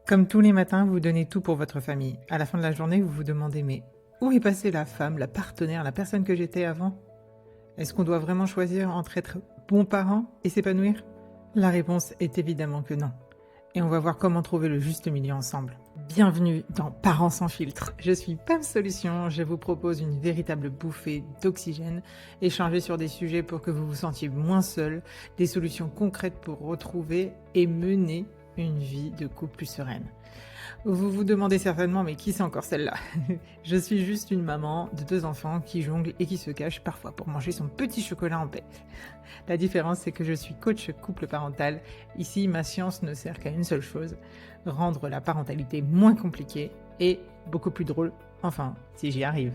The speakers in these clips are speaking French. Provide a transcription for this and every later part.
Comme tous les matins, vous donnez tout pour votre famille. À la fin de la journée, vous vous demandez mais où est passée la femme, la partenaire, la personne que j'étais avant? Est-ce qu'on doit vraiment choisir entre être bon parent et s'épanouir? La réponse est évidemment que non. Et on va voir comment trouver le juste milieu ensemble. Bienvenue dans Parents sans filtre. Je suis Pam Solution, je vous propose une véritable bouffée d'oxygène, échanger sur des sujets pour que vous vous sentiez moins seul, des solutions concrètes pour retrouver et mener une vie de couple plus sereine. Vous vous demandez certainement, mais qui c'est encore celle-là? Je suis juste une maman de 2 enfants qui jongle et qui se cache parfois pour manger son petit chocolat en paix. La différence, c'est que je suis coach couple parental. Ici, ma science ne sert qu'à une seule chose, rendre la parentalité moins compliquée et beaucoup plus drôle, enfin, si j'y arrive.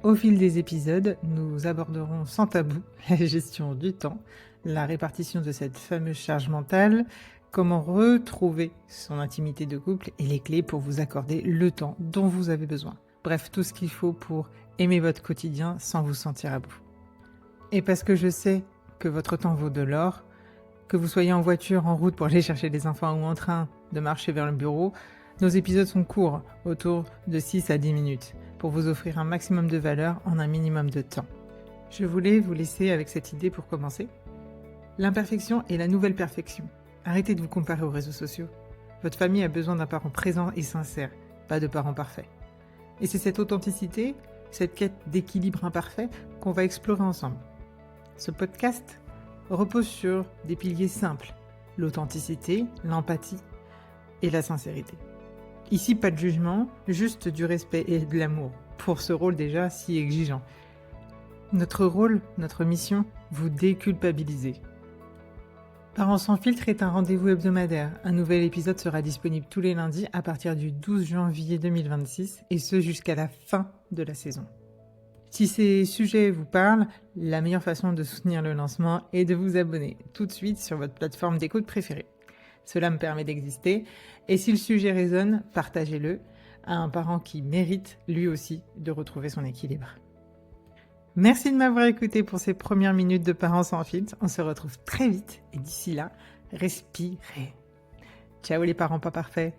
Au fil des épisodes, nous aborderons sans tabou la gestion du temps, la répartition de cette fameuse charge mentale, comment retrouver son intimité de couple et les clés pour vous accorder le temps dont vous avez besoin. Bref, tout ce qu'il faut pour aimer votre quotidien sans vous sentir à bout. Et parce que je sais que votre temps vaut de l'or, que vous soyez en voiture, en route pour aller chercher les enfants ou en train de marcher vers le bureau, nos épisodes sont courts, autour de 6 à 10 minutes, pour vous offrir un maximum de valeur en un minimum de temps. Je voulais vous laisser avec cette idée pour commencer. L'imperfection est la nouvelle perfection. Arrêtez de vous comparer aux réseaux sociaux. Votre famille a besoin d'un parent présent et sincère, pas de parents parfaits. Et c'est cette authenticité, cette quête d'équilibre imparfait qu'on va explorer ensemble. Ce podcast repose sur des piliers simples, l'authenticité, l'empathie et la sincérité. Ici, pas de jugement, juste du respect et de l'amour, pour ce rôle déjà si exigeant. Notre rôle, notre mission, vous déculpabiliser. Parents sans filtre est un rendez-vous hebdomadaire. Un nouvel épisode sera disponible tous les lundis à partir du 12 janvier 2026 et ce jusqu'à la fin de la saison. Si ces sujets vous parlent, la meilleure façon de soutenir le lancement est de vous abonner tout de suite sur votre plateforme d'écoute préférée. Cela me permet d'exister et si le sujet résonne, partagez-le à un parent qui mérite lui aussi de retrouver son équilibre. Merci de m'avoir écouté pour ces premières minutes de Parents sans filtre. On se retrouve très vite et d'ici là, respirez. Ciao les parents pas parfaits.